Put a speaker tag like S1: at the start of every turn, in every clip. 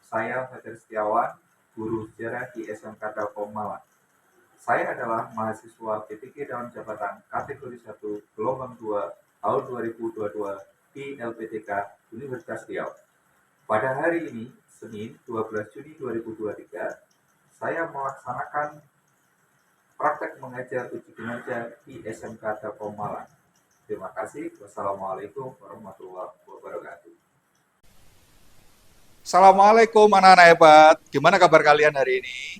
S1: Saya Fajar Setiawan, guru sejarah di SMK Telkom Malang. Saya adalah mahasiswa P3 dalam jabatan kategori 1 gelombang 2 tahun 2022 di LPTK Universitas Riau. Pada hari ini, Senin 12 Juni 2023, saya melaksanakan praktek mengajar uji kinerja di SMK Telkom Malang. Terima kasih. Wassalamualaikum warahmatullahi wabarakatuh.
S2: Assalamualaikum anak-anak hebat. Gimana kabar kalian hari ini?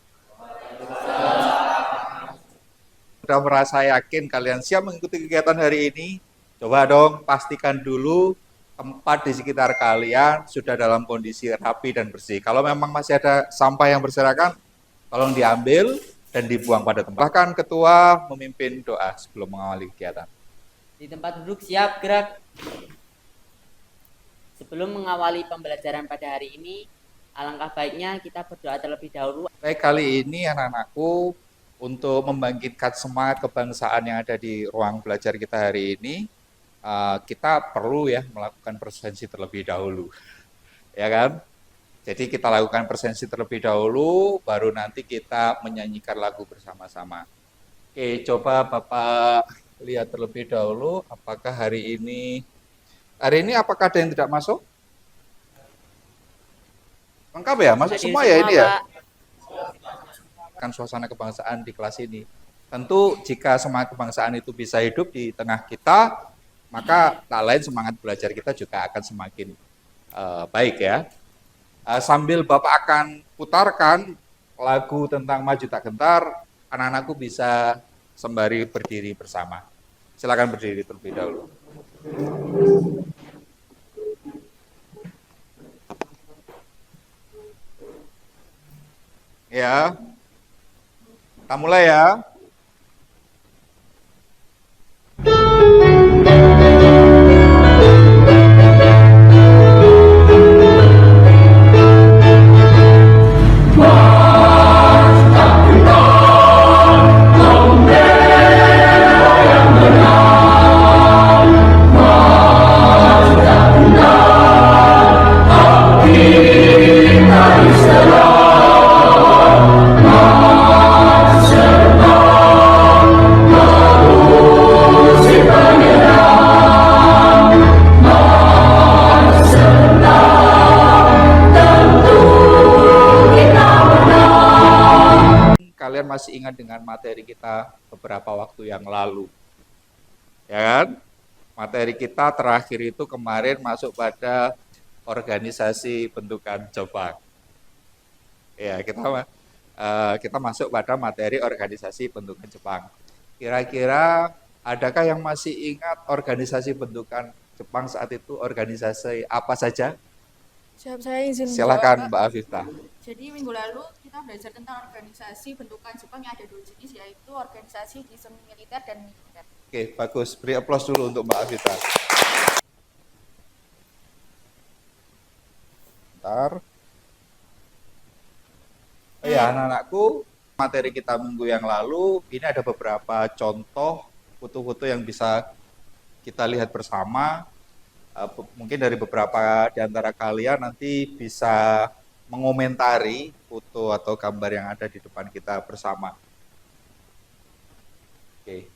S2: Sudah merasa yakin kalian siap mengikuti kegiatan hari ini? Coba dong pastikan dulu tempat di sekitar kalian sudah dalam kondisi rapi dan bersih. Kalau memang masih ada sampah yang berserakan, tolong diambil dan dibuang pada tempat. Bahkan ketua memimpin doa sebelum mengawali kegiatan.
S3: Di tempat duduk siap gerak. Sebelum mengawali pembelajaran pada hari ini, alangkah baiknya kita berdoa terlebih dahulu.
S2: Baik, kali ini anak-anakku, untuk membangkitkan semangat kebangsaan yang ada di ruang belajar kita hari ini, kita perlu ya melakukan presensi terlebih dahulu, ya kan? Jadi kita lakukan presensi terlebih dahulu, baru nanti kita menyanyikan lagu bersama-sama. Oke, coba Bapak lihat terlebih dahulu, apakah hari ini apakah ada yang tidak masuk? Lengkap ya, masuk semua ya ini ya? Kan suasana kebangsaan di kelas ini. Tentu jika semangat kebangsaan itu bisa hidup di tengah kita, maka tak lain semangat belajar kita juga akan semakin baik ya. Sambil Bapak akan putarkan lagu tentang Maju Tak Gentar, anak-anakku bisa sembari berdiri bersama. Silakan berdiri terlebih dahulu. Ya, kita mulai ya. Kalian masih ingat dengan materi kita beberapa waktu yang lalu, ya kan? Materi kita terakhir itu kemarin masuk pada organisasi bentukan Jepang. Ya, kita masuk pada materi organisasi bentukan Jepang. Kira-kira adakah yang masih ingat organisasi bentukan Jepang saat itu organisasi apa saja?
S4: Siap, saya izin.
S2: Silakan Mbak Afifah.
S4: Jadi minggu lalu kita belajar tentang organisasi bentukan Jepang yang ada 2 jenis, yaitu organisasi di semi militer dan militer.
S2: Oke, bagus. Beri aplaus dulu untuk Mbak Afifah. Bentar. Oh ya, anak-anakku, materi kita minggu yang lalu, ini ada beberapa contoh foto-foto yang bisa kita lihat bersama. Mungkin dari beberapa di antara kalian nanti bisa mengomentari foto atau gambar yang ada di depan kita bersama. Oke.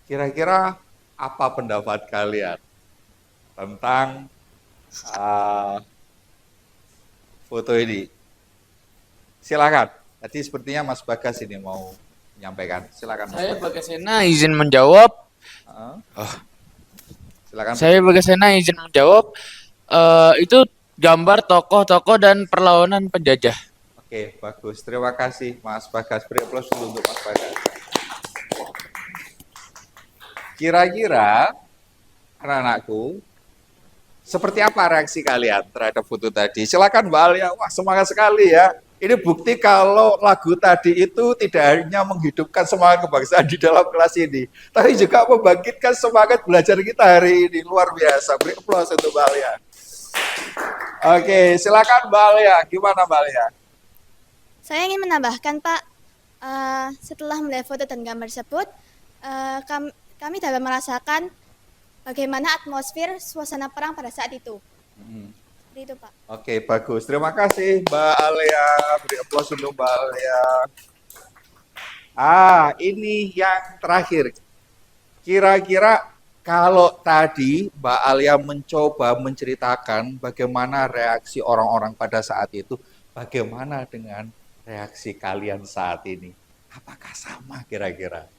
S2: Kira-kira apa pendapat kalian tentang foto ini? Silakan. Tadi sepertinya Mas Bagas ini mau menyampaikan. Silakan Mas
S5: Saya
S2: Bagas.
S5: Bagasena izin menjawab.
S2: Silakan.
S5: Saya Bagasena izin menjawab. Itu gambar tokoh-tokoh dan perlawanan penjajah.
S2: Oke, bagus. Terima kasih Mas Bagas. Beri aplaus dulu untuk Mas Bagas. Kira-kira anak-anakku, seperti apa reaksi kalian terhadap foto tadi? Silakan Mbak Alia. Wah, semangat sekali ya. Ini bukti kalau lagu tadi itu tidak hanya menghidupkan semangat kebangsaan di dalam kelas ini, tapi juga membangkitkan semangat belajar kita hari ini. Luar biasa. Beri aplaus untuk Mbak Alia. Oke, silakan Mbak Alia. Gimana Mbak Alia?
S6: Saya ingin menambahkan Pak, setelah melihat foto dan gambar tersebut, kami dapat merasakan bagaimana atmosfer suasana perang pada saat itu. Seperti itu, Pak.
S2: Oke, bagus. Terima kasih Mbak Alia. Beri aplaus untuk Mbak Alia. Ini yang terakhir. Kira-kira kalau tadi Mbak Alia mencoba menceritakan bagaimana reaksi orang-orang pada saat itu, bagaimana dengan reaksi kalian saat ini? Apakah sama kira-kira?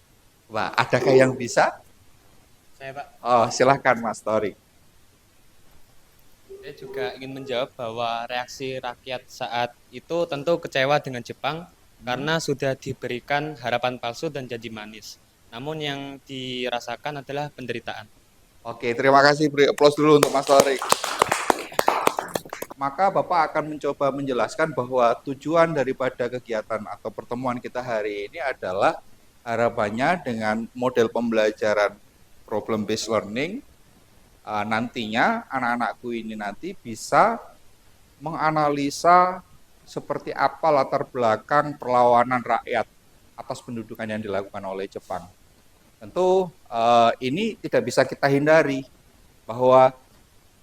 S2: Mbak, adakah yang bisa?
S7: Saya Pak,
S2: Oh, silahkan Mas Tori.
S7: saya juga ingin menjawab bahwa reaksi rakyat saat itu tentu kecewa dengan Jepang karena sudah diberikan harapan palsu dan janji manis. Namun yang dirasakan adalah penderitaan.
S2: Oke, terima kasih. Beri aplaus dulu untuk Mas Tori. Maka Bapak akan mencoba menjelaskan bahwa tujuan daripada kegiatan atau pertemuan kita hari ini adalah harapannya dengan model pembelajaran problem based learning, nantinya anak-anakku ini nanti bisa menganalisa seperti apa latar belakang perlawanan rakyat atas pendudukan yang dilakukan oleh Jepang. Tentu ini tidak bisa kita hindari bahwa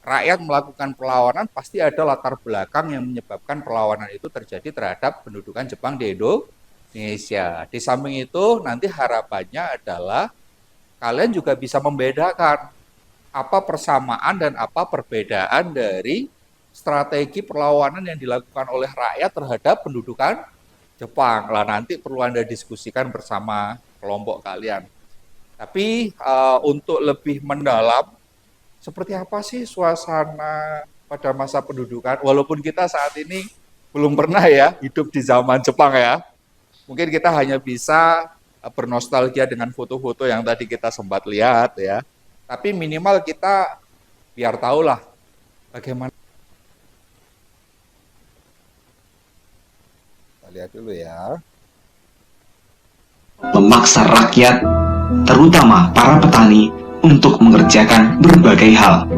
S2: rakyat melakukan perlawanan pasti ada latar belakang yang menyebabkan perlawanan itu terjadi terhadap pendudukan Jepang di Indonesia. Di samping itu nanti harapannya adalah kalian juga bisa membedakan apa persamaan dan apa perbedaan dari strategi perlawanan yang dilakukan oleh rakyat terhadap pendudukan Jepang. Lah nanti perlu Anda diskusikan bersama kelompok kalian. Tapi untuk lebih mendalam, seperti apa sih suasana pada masa pendudukan? Walaupun kita saat ini belum pernah ya hidup di zaman Jepang ya. Mungkin kita hanya bisa bernostalgia dengan foto-foto yang tadi kita sempat lihat ya. Tapi minimal kita biar tahulah bagaimana. Kita lihat dulu ya.
S8: Memaksa rakyat, terutama para petani, untuk mengerjakan berbagai hal.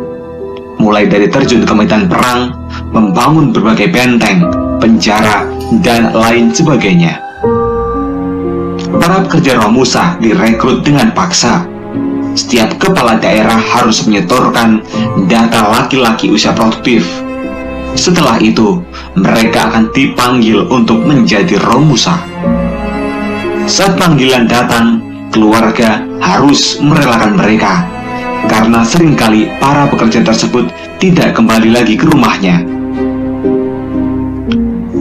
S8: Mulai dari terjun ke medan perang, membangun berbagai benteng, penjara, dan lain sebagainya. Para pekerja Romusa direkrut dengan paksa. Setiap kepala daerah harus menyetorkan data laki-laki usia produktif. Setelah itu, mereka akan dipanggil untuk menjadi Romusa. Saat panggilan datang, keluarga harus merelakan mereka, karena seringkali para pekerja tersebut tidak kembali lagi ke rumahnya.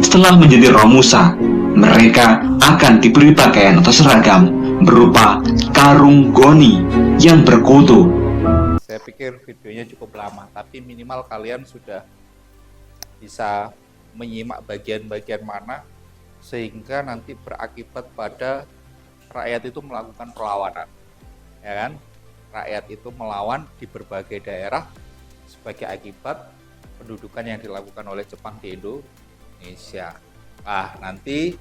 S8: Setelah menjadi Romusa, mereka akan diberi pakaian atau seragam berupa karung goni yang berkutu.
S2: Saya pikir videonya cukup lama, tapi minimal kalian sudah bisa menyimak bagian-bagian mana sehingga nanti berakibat pada rakyat itu melakukan perlawanan, ya kan? Rakyat itu melawan di berbagai daerah sebagai akibat pendudukan yang dilakukan oleh Jepang di Indonesia. Nah, nanti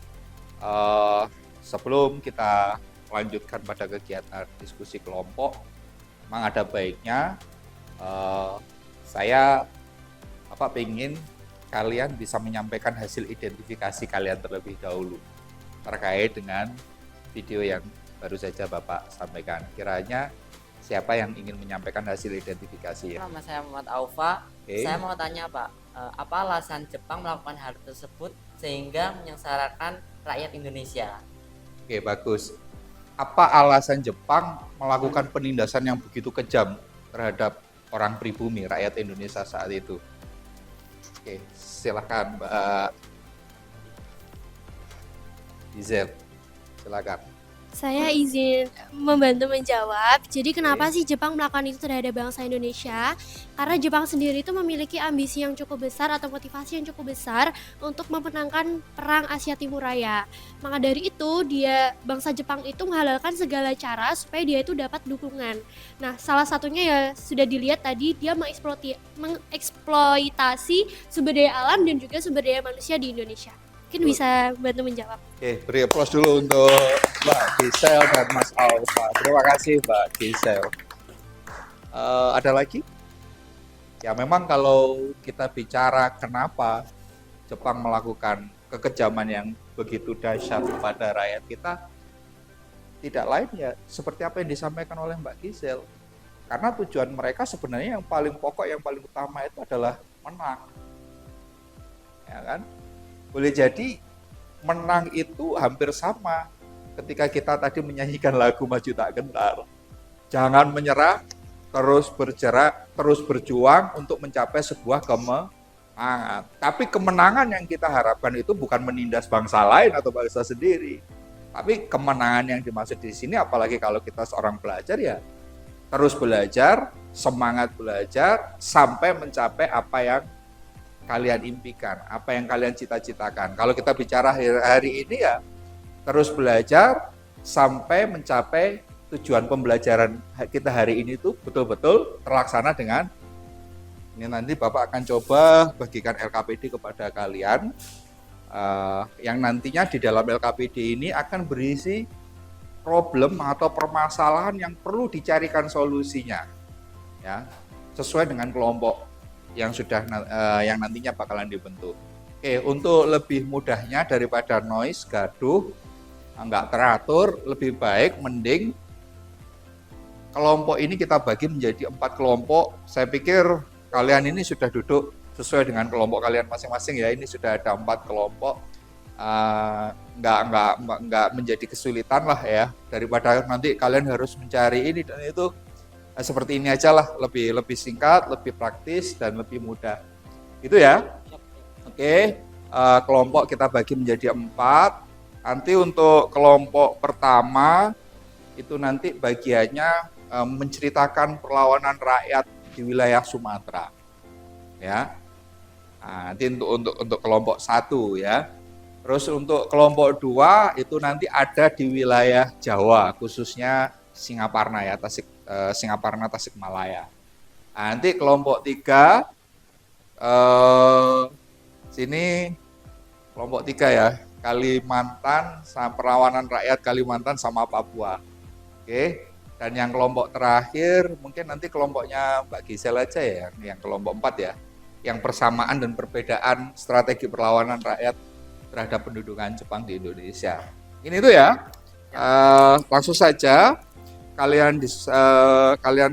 S2: sebelum kita lanjutkan pada kegiatan diskusi kelompok, memang ada baiknya saya ingin kalian bisa menyampaikan hasil identifikasi kalian terlebih dahulu terkait dengan video yang baru saja Bapak sampaikan. Kiranya siapa yang ingin menyampaikan hasil identifikasi ya?
S3: Nama saya Muhammad Aufa.
S2: Oke.
S3: Saya mau tanya Pak, apa alasan Jepang melakukan hal tersebut sehingga menyengsarakan rakyat Indonesia?
S2: Oke, bagus. Apa alasan Jepang melakukan penindasan yang begitu kejam terhadap orang pribumi, rakyat Indonesia saat itu? Oke, silakan Mbak Izel, silakan.
S9: Saya izin membantu menjawab. Jadi kenapa sih Jepang melakukan itu terhadap bangsa Indonesia? Karena Jepang sendiri itu memiliki ambisi yang cukup besar atau motivasi yang cukup besar untuk memenangkan perang Asia Timur Raya. Maka dari itu bangsa Jepang itu menghalalkan segala cara supaya dia itu dapat dukungan. Nah, salah satunya ya sudah dilihat tadi, dia mengeksploitasi sumber daya alam dan juga sumber daya manusia di Indonesia. Mungkin bisa bantu menjawab.
S2: Oke, beri aplaus dulu untuk Mbak Gisel dan Mas Alfa. Terima kasih Mbak Gisel. Ada lagi? Ya memang kalau kita bicara kenapa Jepang melakukan kekejaman yang begitu dahsyat kepada rakyat kita, tidak lain ya seperti apa yang disampaikan oleh Mbak Gisel. Karena tujuan mereka sebenarnya yang paling pokok, yang paling utama itu adalah menang. Ya kan? Boleh jadi menang itu hampir sama ketika kita tadi menyanyikan lagu Maju Tak Gentar. Jangan menyerah, terus bergerak, terus berjuang untuk mencapai sebuah kemenangan. Tapi kemenangan yang kita harapkan itu bukan menindas bangsa lain atau bangsa sendiri. Tapi kemenangan yang dimaksud di sini, apalagi kalau kita seorang pelajar, ya terus belajar, semangat belajar, sampai mencapai apa yang kalian impikan, apa yang kalian cita-citakan. Kalau kita bicara hari ini, ya terus belajar sampai mencapai tujuan pembelajaran kita hari ini itu betul-betul terlaksana dengan ini. Nanti Bapak akan coba bagikan LKPD kepada kalian, yang nantinya di dalam LKPD ini akan berisi problem atau permasalahan yang perlu dicarikan solusinya, ya, sesuai dengan kelompok yang sudah yang nantinya bakalan dibentuk. Oke, untuk lebih mudahnya daripada noise, gaduh, nggak teratur, lebih baik mending kelompok ini kita bagi menjadi 4 kelompok. Saya pikir kalian ini sudah duduk sesuai dengan kelompok kalian masing-masing ya. Ini sudah ada 4 kelompok. Nggak menjadi kesulitan lah ya, daripada nanti kalian harus mencari ini dan itu. Seperti ini aja lah, lebih singkat, lebih praktis dan lebih mudah. Itu ya. Oke, kelompok kita bagi menjadi 4. Nanti untuk kelompok pertama itu nanti bagiannya menceritakan perlawanan rakyat di wilayah Sumatera, ya. Nah, nanti untuk kelompok 1 ya. Terus untuk kelompok 2 itu nanti ada di wilayah Jawa, khususnya Singaparna ya, Singaparna Tasikmalaya. Nah, nanti kelompok 3 sini kelompok 3 ya, Kalimantan sama perlawanan rakyat Kalimantan sama Papua. Oke. Dan yang kelompok terakhir mungkin nanti kelompoknya Mbak Gisel aja ya, yang kelompok 4 ya, yang persamaan dan perbedaan strategi perlawanan rakyat terhadap pendudukan Jepang di Indonesia. Ini tuh ya. Langsung saja kalian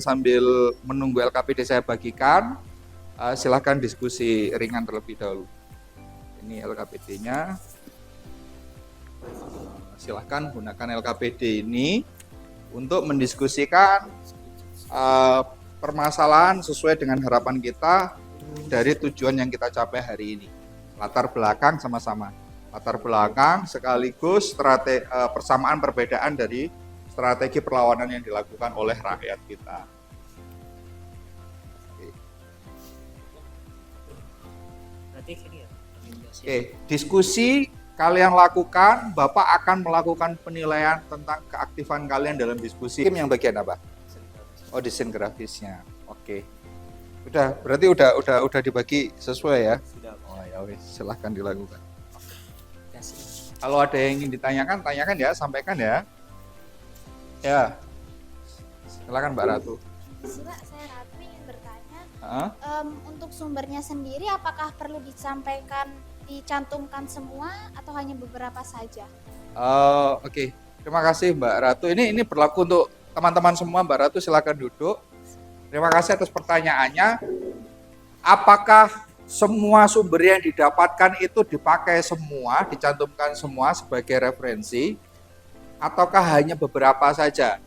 S2: sambil menunggu LKPD saya bagikan, silahkan diskusi ringan terlebih dahulu. Ini LKPD-nya. Silahkan gunakan LKPD ini untuk mendiskusikan permasalahan sesuai dengan harapan kita dari tujuan yang kita capai hari ini. Latar belakang sama-sama. Latar belakang sekaligus persamaan perbedaan dari strategi perlawanan yang dilakukan oleh rakyat kita. Oke, diskusi kalian lakukan, Bapak akan melakukan penilaian tentang keaktifan kalian dalam diskusi. Yang bagian apa? Oh, desain grafisnya. Oke. Berarti udah dibagi sesuai ya? Oh ya wes, silahkan dilakukan. Kalau ada yang ingin ditanyakan, tanyakan ya, sampaikan ya. Ya. Silakan Mbak Ratu.
S6: Pak, saya Ratu ingin bertanya. Untuk sumbernya sendiri apakah perlu dicantumkan semua atau hanya beberapa saja?
S2: Oke. Terima kasih Mbak Ratu. Ini berlaku untuk teman-teman semua. Mbak Ratu silakan duduk. Terima kasih atas pertanyaannya. Apakah semua sumber yang didapatkan itu dipakai semua, dicantumkan semua sebagai referensi, ataukah hanya beberapa saja?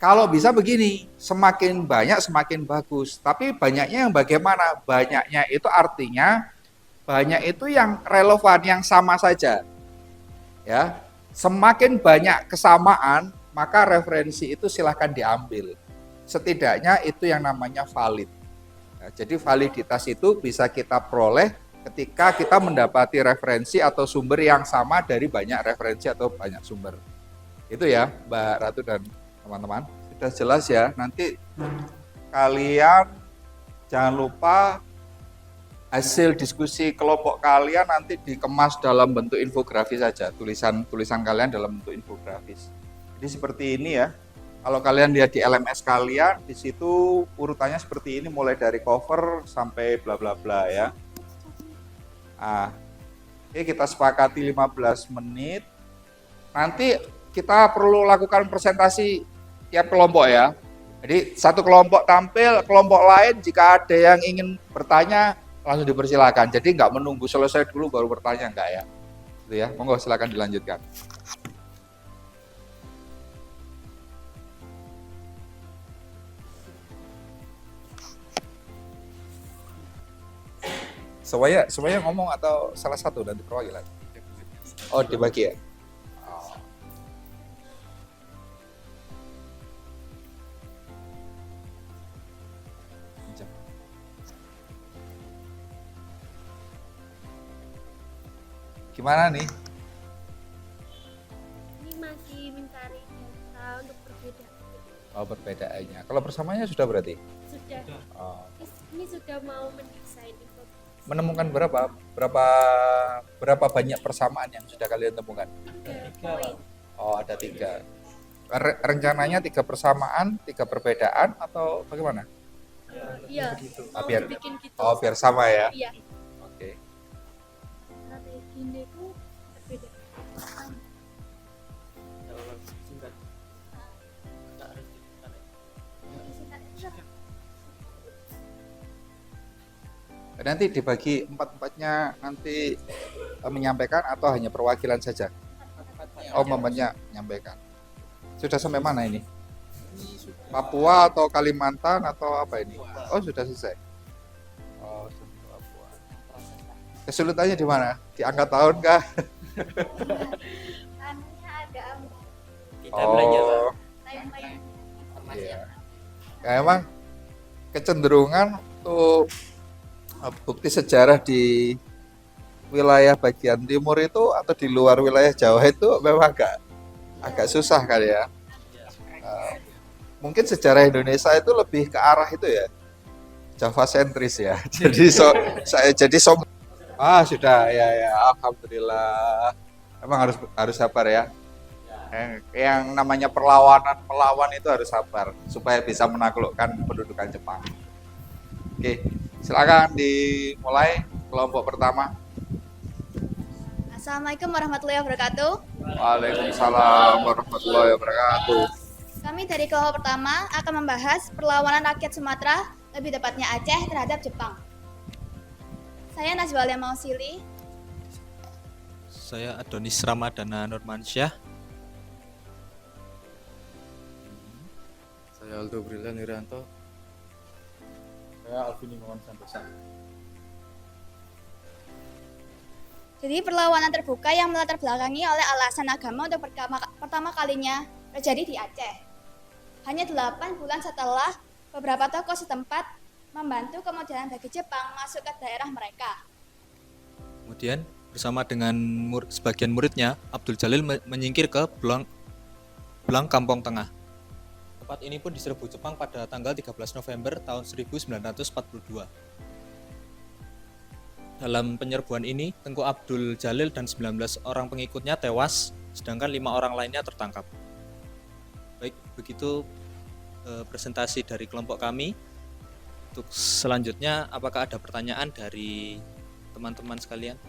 S2: Kalau bisa begini, semakin banyak semakin bagus. Tapi banyaknya yang bagaimana? Banyaknya itu artinya banyak itu yang relevan, yang sama saja. Ya, semakin banyak kesamaan, maka referensi itu silahkan diambil. Setidaknya itu yang namanya valid. Nah, jadi validitas itu bisa kita peroleh ketika kita mendapati referensi atau sumber yang sama dari banyak referensi atau banyak sumber. Itu ya Mbak Ratu dan teman-teman. Sudah jelas ya, nanti kalian jangan lupa hasil diskusi kelompok kalian nanti dikemas dalam bentuk infografis saja, tulisan kalian dalam bentuk infografis. Jadi seperti ini ya. Kalau kalian lihat di LMS kalian, di situ urutannya seperti ini, mulai dari cover sampai bla bla bla ya. Nah, oke, kita sepakati 15 menit. Nanti kita perlu lakukan presentasi tiap kelompok ya. Jadi satu kelompok tampil, kelompok lain jika ada yang ingin bertanya langsung dipersilakan. Jadi nggak menunggu selesai dulu baru bertanya, enggak ya. Gitu ya. Monggo silakan dilanjutkan. Semuanya ngomong atau salah satu nanti perwakilan? Oh, dibagi ya? Oh. Gimana nih?
S9: Ini masih mencari data untuk perbedaan.
S2: Oh, perbedaannya. Kalau bersamanya sudah berarti?
S9: Sudah.
S2: Oh.
S9: Ini sudah mau mendesain info.
S2: Menemukan berapa banyak persamaan yang sudah kalian temukan?
S9: 3 poin.
S2: Oh, ada 3. Rencananya 3 persamaan, 3 perbedaan atau bagaimana?
S9: Iya.
S2: Biar
S9: Bikin gitu.
S2: Oh, biar sama ya.
S9: Iya.
S2: Oke.
S9: Strateginya itu perbedaan.
S2: Nanti dibagi empat-empatnya nanti menyampaikan atau hanya perwakilan saja? Oh, memangnya menyampaikan. Sudah sampai mana ini? Papua atau Kalimantan atau apa ini? Oh, sudah selesai. Oh, sudah Papua. Kesulitannya di mana? Di angka tahun kah?
S6: Anunya agak
S2: Oh, iya. Ya, emang kecenderungan untuk bukti sejarah di wilayah bagian timur itu atau di luar wilayah Jawa itu memang agak susah kali ya. Mungkin sejarah Indonesia itu lebih ke arah itu ya, Java sentris ya. Jadi sudah ya alhamdulillah. Emang harus sabar ya. Yang namanya pelawan itu harus sabar supaya bisa menaklukkan pendudukan Jepang. Oke, silakan dimulai kelompok pertama.
S6: Assalamualaikum warahmatullahi wabarakatuh.
S2: Waalaikumsalam warahmatullahi wabarakatuh.
S6: Kami dari kelompok pertama akan membahas perlawanan rakyat Sumatera, lebih tepatnya Aceh terhadap Jepang. Saya Najwa Mausili.
S10: Saya Adonis Ramadana Nurmansyah.
S11: Saya Aldo Brilian Irianto. Saya Alvin Imawan Santosa.
S6: Jadi perlawanan terbuka yang melatar belakangi oleh alasan agama untuk pertama kalinya terjadi di Aceh. Hanya 8 bulan setelah beberapa tokoh setempat membantu kemudian bagi Jepang masuk ke daerah mereka.
S10: Kemudian bersama dengan sebagian muridnya, Abdul Jalil menyingkir ke Belang Kampung Tengah. Tempat ini pun diserbu Jepang pada tanggal 13 November tahun 1942. Dalam penyerbuan ini, Tengku Abdul Jalil dan 19 orang pengikutnya tewas, sedangkan 5 orang lainnya tertangkap. Baik, begitu presentasi dari kelompok kami. Untuk selanjutnya, apakah ada pertanyaan dari teman-teman sekalian?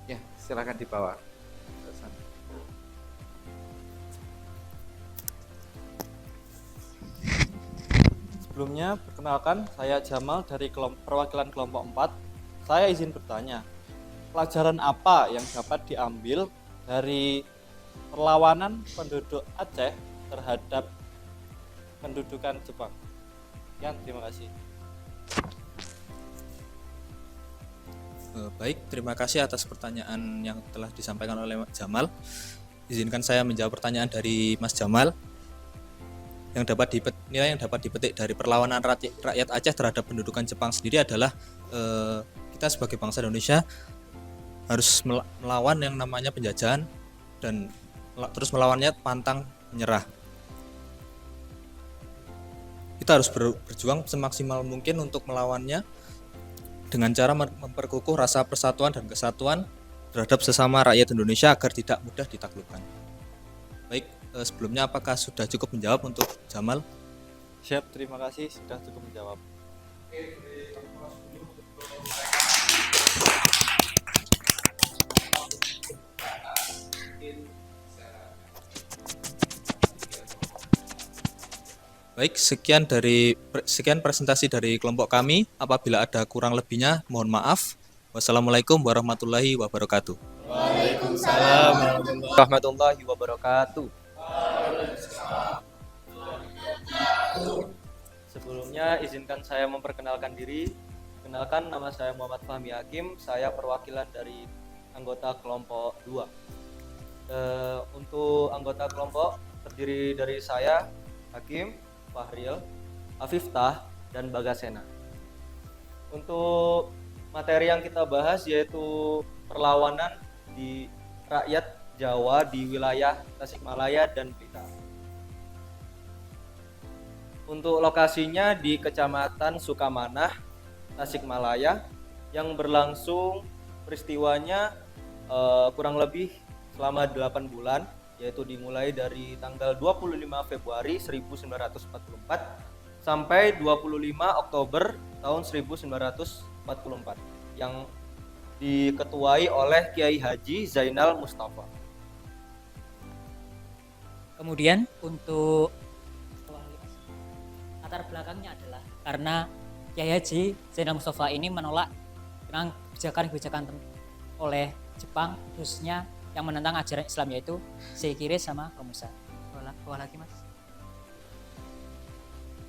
S2: Ya, silakan dibawa.
S12: Sebelumnya, perkenalkan, saya Jamal dari perwakilan kelompok 4. Saya izin bertanya, pelajaran apa yang dapat diambil dari perlawanan penduduk Aceh terhadap pendudukan Jepang? Sekian, terima kasih.
S10: Baik, terima kasih atas pertanyaan yang telah disampaikan oleh Jamal. Izinkan saya menjawab pertanyaan dari Mas Jamal. Nilai yang dapat dipetik dari perlawanan rakyat Aceh terhadap pendudukan Jepang sendiri adalah kita sebagai bangsa Indonesia harus melawan yang namanya penjajahan dan terus melawannya pantang menyerah. Kita harus berjuang semaksimal mungkin untuk melawannya dengan cara memperkukuh rasa persatuan dan kesatuan terhadap sesama rakyat Indonesia agar tidak mudah ditaklukkan. Baik, sebelumnya apakah sudah cukup menjawab untuk Jamal?
S12: Siap, terima kasih sudah cukup menjawab.
S10: Baik, sekian presentasi dari kelompok kami. Apabila ada kurang lebihnya, mohon maaf. Wassalamualaikum warahmatullahi wabarakatuh.
S5: Waalaikumsalam warahmatullahi wabarakatuh.
S12: Sebelumnya izinkan saya memperkenalkan diri. Kenalkan, nama saya Muhammad Fahmi Hakim. Saya perwakilan dari anggota kelompok 2. Untuk anggota kelompok terdiri dari saya, Hakim, Fahril, Afiftah, dan Bagasena. Untuk materi yang kita bahas yaitu perlawanan di rakyat Jawa di wilayah Tasikmalaya dan Blitar. Untuk lokasinya di Kecamatan Sukamanah, Tasikmalaya, yang berlangsung peristiwanya kurang lebih selama 8 bulan, yaitu dimulai dari tanggal 25 Februari 1944 sampai 25 Oktober tahun 1944 yang diketuai oleh Kiai Haji Zainal Mustafa.
S13: Kemudian untuk latar belakangnya adalah karena Kiai Haji Zainal Mustafa ini menolak dengan kebijakan-kebijakan oleh Jepang, khususnya yang menentang ajaran Islam, yaitu Seikire sama Komusa. Bawah lagi mas.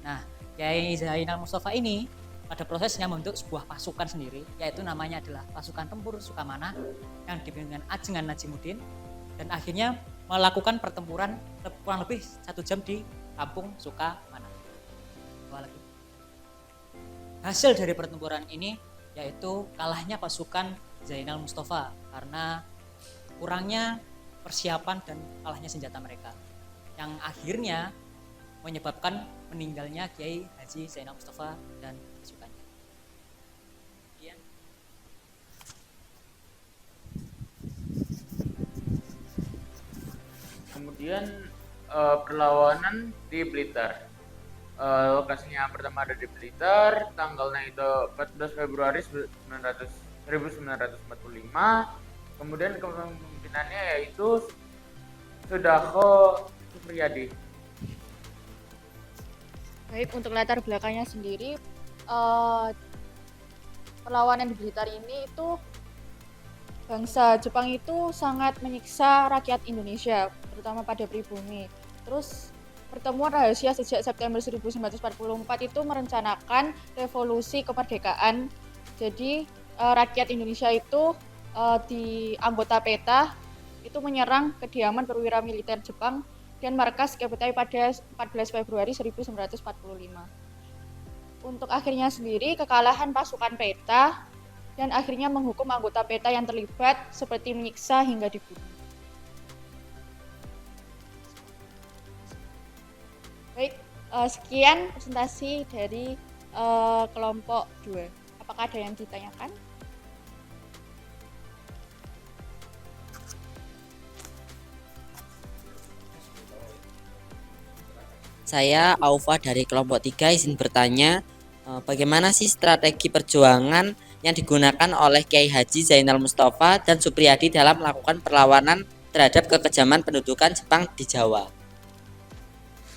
S13: Nah, Kiai Zainal Mustafa ini pada prosesnya membentuk sebuah pasukan sendiri, yaitu namanya adalah Pasukan Tempur Sukamanah yang dipimpin dengan Ajengan Najimuddin, dan akhirnya melakukan pertempuran kurang lebih 1 jam di kampung Sukamanah. Bawah lagi. Hasil dari pertempuran ini yaitu kalahnya pasukan Zainal Mustafa karena kurangnya persiapan dan kalahnya senjata mereka, yang akhirnya menyebabkan meninggalnya Kiai Haji Zainal Mustafa dan pasukannya.
S5: Kemudian perlawanan di Blitar. Lokasinya pertama ada di Blitar, tanggalnya itu 14 Februari 1945. Kemudian kepemimpinannya yaitu Sudarko Supriyadi.
S4: Baik, untuk latar belakangnya sendiri, perlawanan di Blitar ini itu bangsa Jepang itu sangat menyiksa rakyat Indonesia, terutama pada pribumi. Terus pertemuan rahasia sejak September 1944 itu merencanakan revolusi kemerdekaan. Jadi rakyat Indonesia itu di anggota PETA itu menyerang kediaman perwira militer Jepang dan markas Kepetai pada 14 Februari 1945. Untuk akhirnya sendiri kekalahan pasukan PETA dan akhirnya menghukum anggota PETA yang terlibat seperti menyiksa hingga dibunuh. Baik, sekian presentasi dari kelompok 2. Apakah ada yang ditanyakan?
S3: Saya Aufa dari kelompok 3 izin bertanya, bagaimana sih strategi perjuangan yang digunakan oleh Kiai Haji Zainal Mustafa dan Supriyadi dalam melakukan perlawanan terhadap kekejaman pendudukan Jepang di Jawa?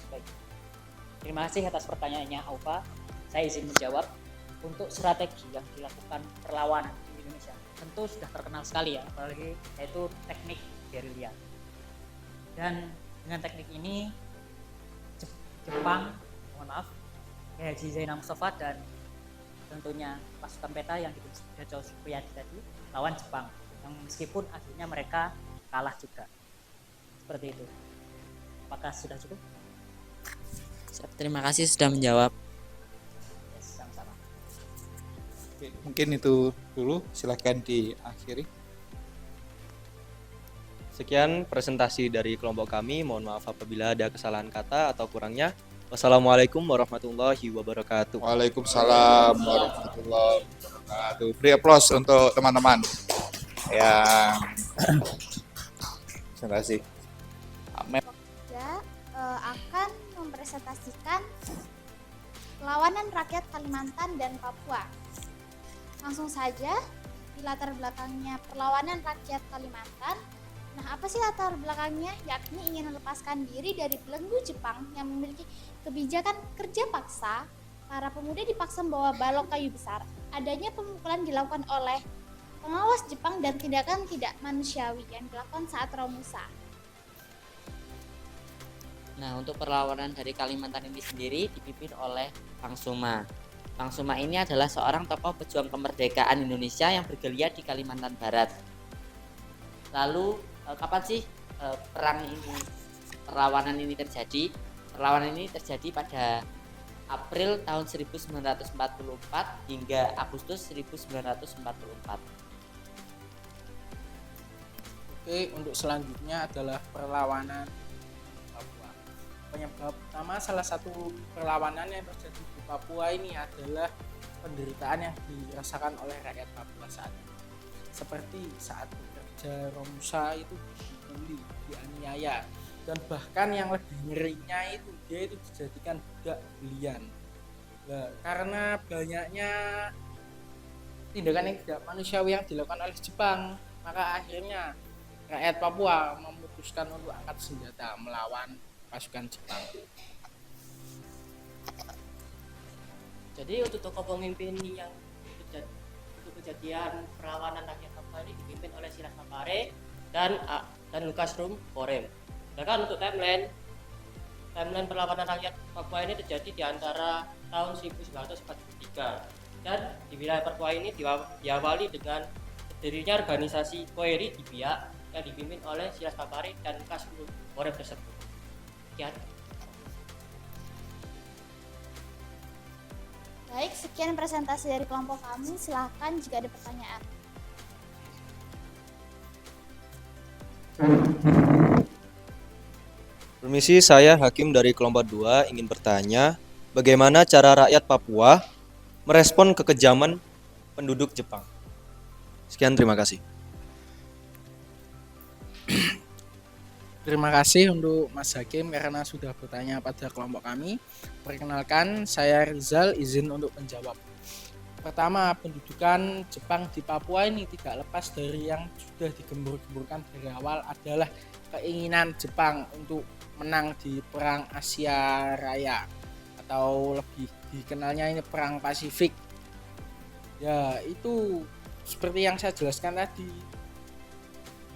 S13: Baik. Terima kasih atas pertanyaannya Aufa. Saya izin menjawab. Untuk strategi yang dilakukan perlawanan di Indonesia tentu sudah terkenal sekali ya, apalagi yaitu teknik gerilya. Dan dengan teknik ini Jepang, mohon maaf, Kiai Haji Zainal Mustafa dan tentunya pasukan PETA yang dipimpin Supriyadi tadi lawan Jepang, yang meskipun akhirnya mereka kalah juga. Seperti itu. Apakah sudah cukup?
S3: Terima kasih sudah menjawab.
S13: Yes, sama-sama.
S2: Oke, mungkin itu dulu, silakan diakhiri.
S12: Sekian presentasi dari kelompok kami. Mohon maaf apabila ada kesalahan kata atau kurangnya. Wassalamualaikum warahmatullahi wabarakatuh.
S2: Waalaikumsalam warahmatullahi wabarakatuh. Beri aplaus untuk teman-teman yang presentasi.
S6: Akan mempresentasikan perlawanan rakyat Kalimantan dan Papua. Langsung saja, di latar belakangnya perlawanan rakyat Kalimantan Nah, apa sih latar belakangnya? Yakni ingin melepaskan diri dari belenggu Jepang yang memiliki kebijakan kerja paksa. Para pemuda dipaksa membawa balok kayu besar. Adanya pemukulan dilakukan oleh pengawas Jepang dan tindakan tidak manusiawi yang dilakukan saat Romusa.
S3: Nah, untuk perlawanan dari Kalimantan ini sendiri dipimpin oleh Pangsuma. Pangsuma ini adalah seorang tokoh pejuang kemerdekaan Indonesia yang bergeliat di Kalimantan Barat. Lalu, kapan sih perlawanan ini terjadi? Perlawanan ini terjadi pada April tahun 1944 hingga Agustus 1944.
S14: Oke, untuk selanjutnya adalah perlawanan Papua. Penyebab utama salah satu perlawanan yang terjadi di Papua ini adalah penderitaan yang dirasakan oleh rakyat Papua saat ini. Seperti saat pekerja Romusa itu dibully, dianiaya, dan bahkan yang lebih ngerinya itu dia itu dijadikan budak belian. Nah, karena banyaknya tindakan yang tidak manusiawi yang dilakukan oleh Jepang, maka akhirnya rakyat Papua memutuskan untuk angkat senjata melawan pasukan Jepang.
S13: Jadi untuk tokoh pemimpin yang untuk kejadian perlawanan rakyat Papua ini dipimpin oleh Silas Papare dan Lukas Rum Korem. Sedangkan untuk timeline perlawanan rakyat Papua ini terjadi di antara tahun 1943 dan di wilayah Papua ini diawali dengan berdirinya organisasi Koeri di Biak yang dipimpin oleh Silas Papare dan Lukas Rum Korem tersebut. Sekian.
S6: Baik, sekian presentasi dari kelompok kami. Silahkan jika ada pertanyaan.
S12: Permisi, saya Hakim dari kelompok 2 ingin bertanya, bagaimana cara rakyat Papua merespon kekejaman penduduk Jepang? Sekian, terima kasih.
S14: Terima kasih untuk Mas Hakim karena sudah bertanya pada kelompok kami. Perkenalkan, saya Rizal, izin untuk menjawab. Pertama, pendudukan Jepang di Papua ini tidak lepas dari yang sudah digembur-gemburkan dari awal adalah keinginan Jepang untuk menang di Perang Asia Raya atau lebih dikenalnya ini Perang Pasifik. Ya, itu seperti yang saya jelaskan tadi.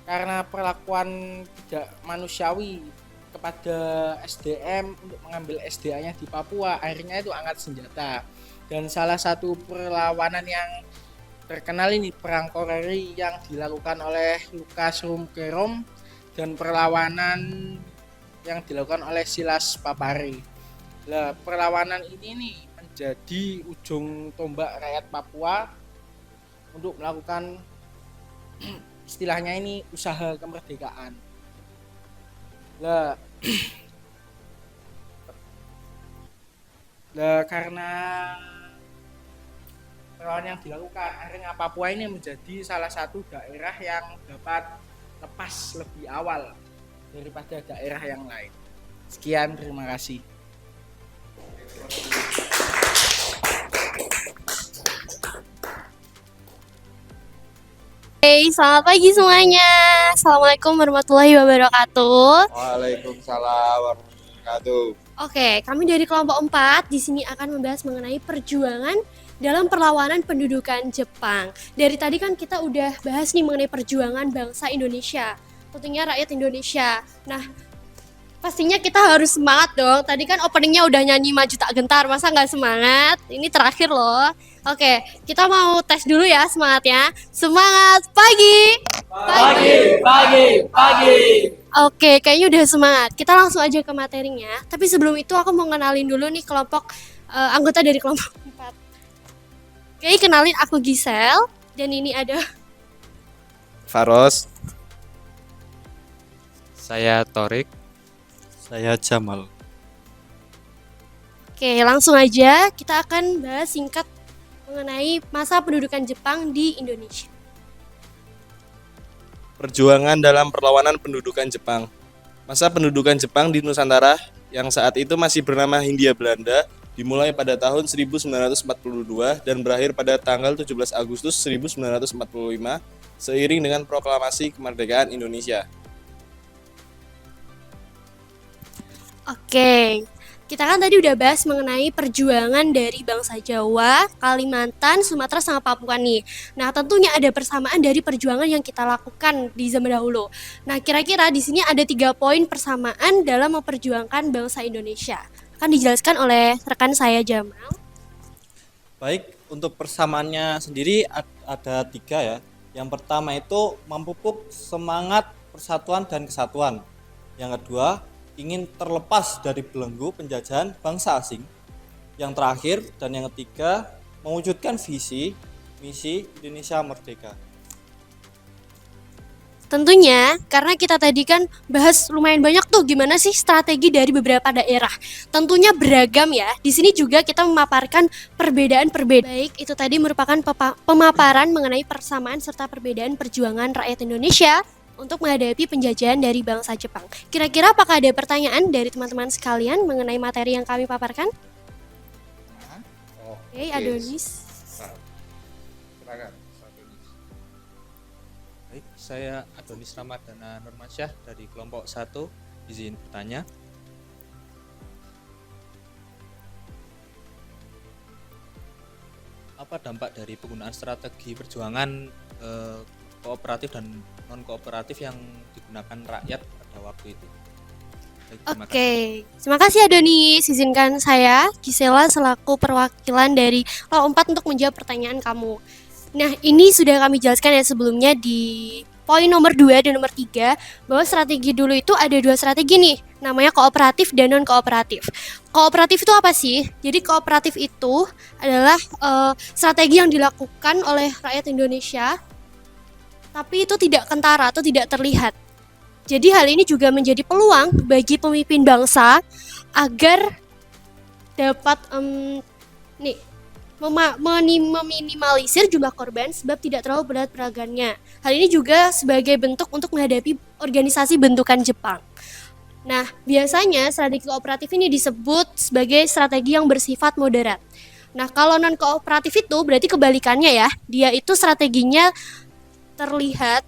S14: Karena perlakuan tidak manusiawi kepada SDM untuk mengambil SDA-nya di Papua, akhirnya itu angkat senjata. Dan salah satu perlawanan yang terkenal ini Perang Koreri yang dilakukan oleh Lukas Rum Korem dan perlawanan yang dilakukan oleh Silas Papare. Nah, perlawanan ini nih menjadi ujung tombak rakyat Papua untuk melakukan istilahnya ini usaha kemerdekaan. Lah karena perlawanan yang dilakukan, akhirnya Papua ini menjadi salah satu daerah yang dapat lepas lebih awal daripada daerah yang lain. Sekian, terima kasih.
S9: Hey, selamat pagi semuanya. Assalamualaikum warahmatullahi wabarakatuh.
S2: Waalaikumsalam warahmatullahi wabarakatuh.
S9: Oke, kami dari kelompok 4 di sini akan membahas mengenai perjuangan dalam perlawanan pendudukan Jepang. Dari tadi kan kita udah bahas nih mengenai perjuangan bangsa Indonesia, tentunya rakyat Indonesia. Nah, pastinya kita harus semangat dong. Tadi kan openingnya udah nyanyi Maju Tak Gentar, masa nggak semangat? Ini terakhir loh. Oke, kita mau tes dulu ya semangatnya. Semangat pagi! Pagi! Oke, kayaknya udah semangat. Kita langsung aja ke materinya. Tapi sebelum itu aku mau kenalin dulu nih kelompok anggota dari kelompok 4. Oke, kenalin aku Gisel. Dan ini ada
S11: Faros.
S7: Saya Torik.
S11: Saya Jamal.
S9: Oke, langsung aja kita akan bahas singkat mengenai masa pendudukan Jepang di Indonesia.
S11: Perjuangan dalam perlawanan pendudukan Jepang. Masa pendudukan Jepang di Nusantara yang saat itu masih bernama Hindia Belanda dimulai pada tahun 1942 dan berakhir pada tanggal 17 Agustus 1945 seiring dengan proklamasi kemerdekaan Indonesia.
S9: Oke, kita kan tadi udah bahas mengenai perjuangan dari bangsa Jawa, Kalimantan, Sumatera, sama Papua nih. Nah, tentunya ada persamaan dari perjuangan yang kita lakukan di zaman dahulu. Nah, kira-kira di sini ada 3 poin persamaan dalam memperjuangkan bangsa Indonesia. Akan dijelaskan oleh rekan saya Jamal.
S12: Baik, untuk persamaannya sendiri ada 3 ya. Yang pertama itu memupuk semangat persatuan dan kesatuan. Yang kedua, ingin terlepas dari belenggu penjajahan bangsa asing. Yang terakhir dan yang ketiga, mewujudkan visi misi Indonesia Merdeka.
S9: Tentunya, karena kita tadi kan bahas lumayan banyak tuh gimana sih strategi dari beberapa daerah. Tentunya beragam ya. Di sini juga kita memaparkan perbedaan-perbedaan. Baik, itu tadi merupakan pemaparan mengenai persamaan serta perbedaan perjuangan rakyat Indonesia untuk menghadapi penjajahan dari bangsa Jepang. Kira-kira apakah ada pertanyaan dari teman-teman sekalian mengenai materi yang kami paparkan? Oke, Adonis.
S2: Silakan.
S10: Baik, saya Adonis Ramadana Nurmansyah dari kelompok 1, izin bertanya. Apa dampak dari penggunaan strategi perjuangan kooperatif dan non kooperatif yang digunakan rakyat pada waktu itu? Baik,
S9: Oke, terima kasih Adonis. Izinkan saya, Gisela, selaku perwakilan dari kelompok 4 untuk menjawab pertanyaan kamu. Nah, ini sudah kami jelaskan ya sebelumnya di poin nomor 2 dan nomor 3 bahwa strategi dulu itu ada 2 strategi nih, namanya kooperatif dan non kooperatif. Kooperatif itu apa sih? Jadi kooperatif itu adalah strategi yang dilakukan oleh rakyat Indonesia tapi itu tidak kentara atau tidak terlihat. Jadi hal ini juga menjadi peluang bagi pemimpin bangsa agar dapat meminimalisir jumlah korban sebab tidak terlalu berat peragannya. Hal ini juga sebagai bentuk untuk menghadapi organisasi bentukan Jepang. Nah, biasanya strategi kooperatif ini disebut sebagai strategi yang bersifat moderat. Nah, kalau non kooperatif itu berarti kebalikannya ya. Dia itu strateginya terlihat,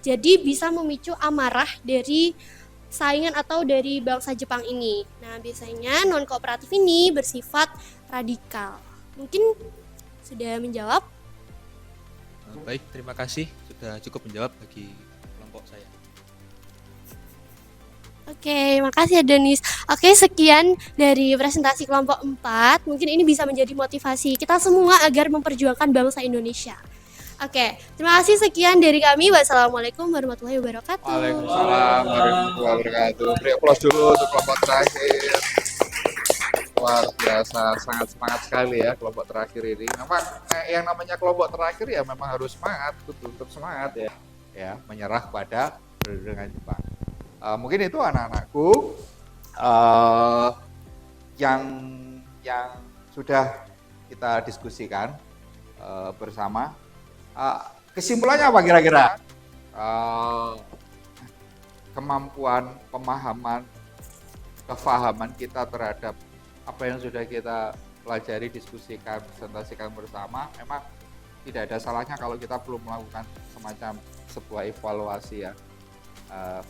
S9: jadi bisa memicu amarah dari saingan atau dari bangsa Jepang ini. Nah, biasanya non kooperatif ini bersifat radikal. Mungkin sudah menjawab?
S10: Baik, terima kasih sudah cukup menjawab bagi kelompok saya.
S9: Oke, makasih ya Denis. Oke, sekian dari presentasi kelompok 4. Mungkin ini bisa menjadi motivasi kita semua agar memperjuangkan bangsa Indonesia. Oke, terima kasih sekian dari kami. Wassalamualaikum warahmatullahi wabarakatuh.
S2: Waalaikumsalam warahmatullahi wabarakatuh. Beri aplaus dulu untuk kelompok terakhir. Luar biasa, sangat semangat sekali ya kelompok terakhir ini. Memang yang namanya kelompok terakhir ya memang harus semangat, tetap semangat ya. Ya, menyerah pada perdagangan Jepang. Mungkin itu anak-anakku yang sudah kita diskusikan bersama. Kesimpulannya apa kira-kira? Kemampuan, pemahaman, kefahaman kita terhadap apa yang sudah kita pelajari, diskusikan, presentasikan bersama, memang tidak ada salahnya kalau kita belum melakukan semacam sebuah evaluasi ya,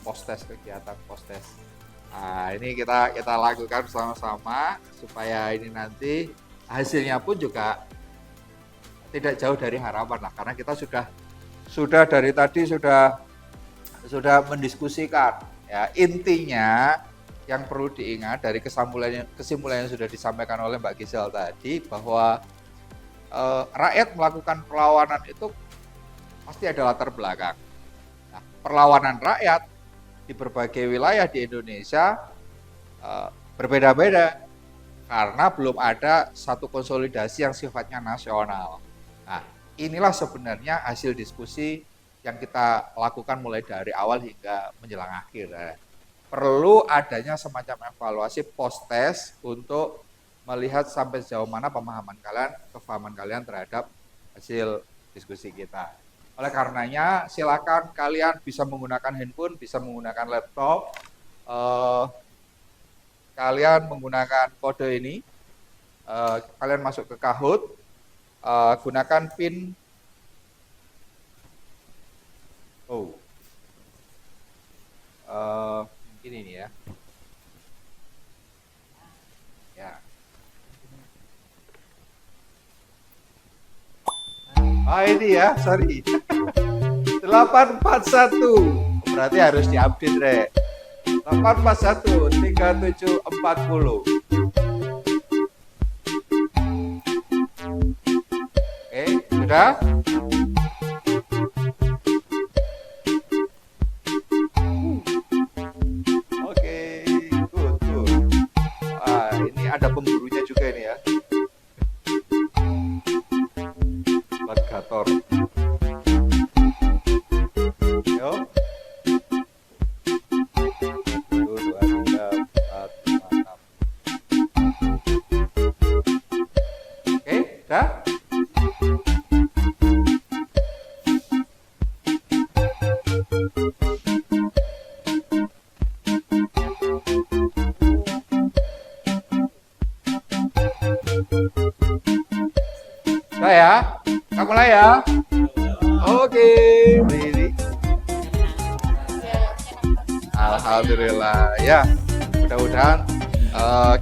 S2: post-test, kegiatan post-test. Nah, ini kita lakukan bersama-sama supaya ini nanti hasilnya pun juga tidak jauh dari harapan lah, karena kita sudah dari tadi sudah mendiskusikan ya. Intinya yang perlu diingat dari kesimpulan yang sudah disampaikan oleh Mbak Gisel tadi bahwa rakyat melakukan perlawanan itu pasti ada latar belakang. Nah, perlawanan rakyat di berbagai wilayah di Indonesia berbeda-beda karena belum ada satu konsolidasi yang sifatnya nasional. Nah, inilah sebenarnya hasil diskusi yang kita lakukan mulai dari awal hingga menjelang akhir. Perlu adanya semacam evaluasi post-test untuk melihat sampai sejauh mana pemahaman kalian, kefahaman kalian terhadap hasil diskusi kita. Oleh karenanya, silakan kalian bisa menggunakan handphone, bisa menggunakan laptop, kalian menggunakan kode ini, kalian masuk ke Kahoot, gunakan PIN mungkin ini ya. ini ya, sorry. 841. Berarti harus diupdate, Rek. 841 3740. Oke, sudah? Oke, good, good. Wah, ini ada pemburunya juga ini ya. Gator. Yo. 1, 2, 3, 4, 5, 6. Oke, udah? Udah ya? Kita mulai ya. Oke. Ini. Alhamdulillah ya. Mudah-mudahan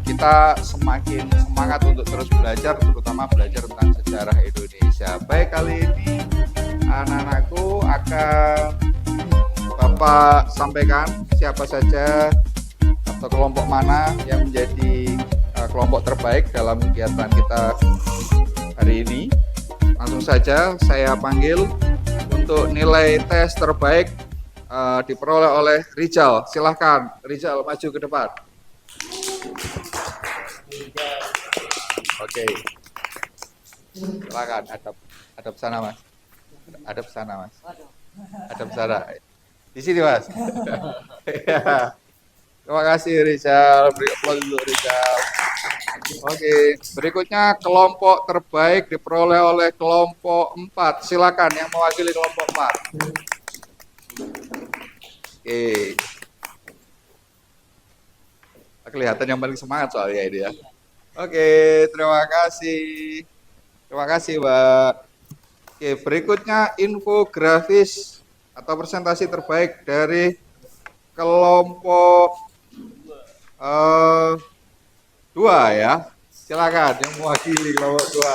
S2: kita semakin semangat untuk terus belajar, terutama belajar tentang sejarah Indonesia. Baik, kali ini anak-anakku akan Bapak sampaikan siapa saja atau kelompok mana yang menjadi kelompok terbaik dalam kegiatan kita hari ini. Langsung saja saya panggil untuk nilai tes terbaik diperoleh oleh Rizal. Silahkan Rizal maju ke depan. Oke. Silakan hadap sana Mas. Hadap sana Mas. Hadap sana. Di sini Mas. Ya. Terima kasih Rizal. Beri aplaus untuk Rizal. Oke, berikutnya kelompok terbaik diperoleh oleh kelompok 4. Silakan yang mewakili kelompok 4. Oke. Kelihatan yang paling semangat soalnya ini ya. Oke, terima kasih. Terima kasih, Mbak. Oke, berikutnya infografis atau presentasi terbaik dari kelompok 2 ya. Silakan yang mewakili kelompok 2.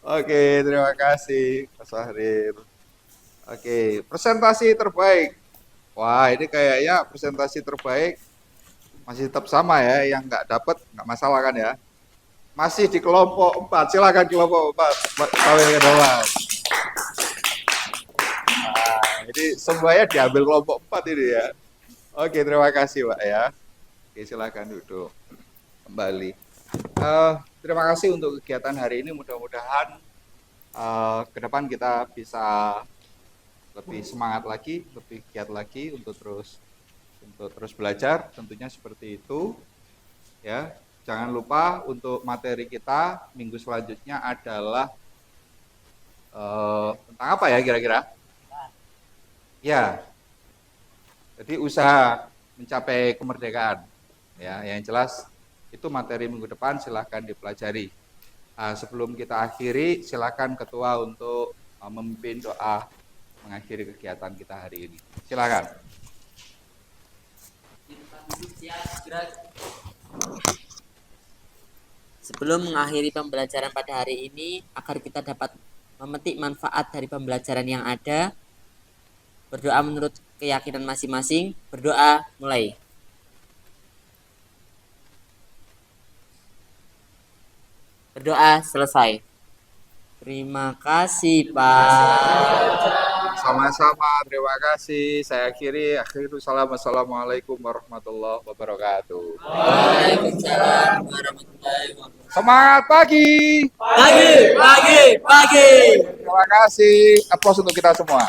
S2: Oke, terima kasih Mas Fahrir. Oke, presentasi terbaik. Wah, ini kayaknya presentasi terbaik masih tetap sama ya, yang nggak dapat nggak masalah kan ya. Masih di kelompok 4. Silakan kelompok 4. Kawin ke dalam. Nah, ini semuanya diambil kelompok 4 ini ya. Oke, terima kasih Pak ya. Oke, silakan duduk kembali. Terima kasih untuk kegiatan hari ini. Mudah-mudahan ke depan kita bisa lebih semangat lagi, lebih giat lagi untuk terus belajar. Tentunya seperti itu. Ya, jangan lupa untuk materi kita minggu selanjutnya adalah tentang apa ya kira-kira? Ya. Jadi usaha mencapai kemerdekaan. Ya, yang jelas itu materi minggu depan, silahkan dipelajari. Sebelum kita akhiri, silakan ketua untuk memimpin doa mengakhiri kegiatan kita hari ini. Silakan.
S3: Sebelum mengakhiri pembelajaran pada hari ini, agar kita dapat memetik manfaat dari pembelajaran yang ada, berdoa menurut keyakinan masing-masing. Berdoa mulai. Berdoa selesai. Terima kasih Pak.
S2: Sama-sama, terima kasih. Saya akhiri. Assalamualaikum warahmatullahi wabarakatuh.
S3: Waalaikumsalam warahmatullahi wabarakatuh.
S2: Semangat pagi.
S3: Pagi.
S2: Terima kasih. Aplaus untuk kita semua.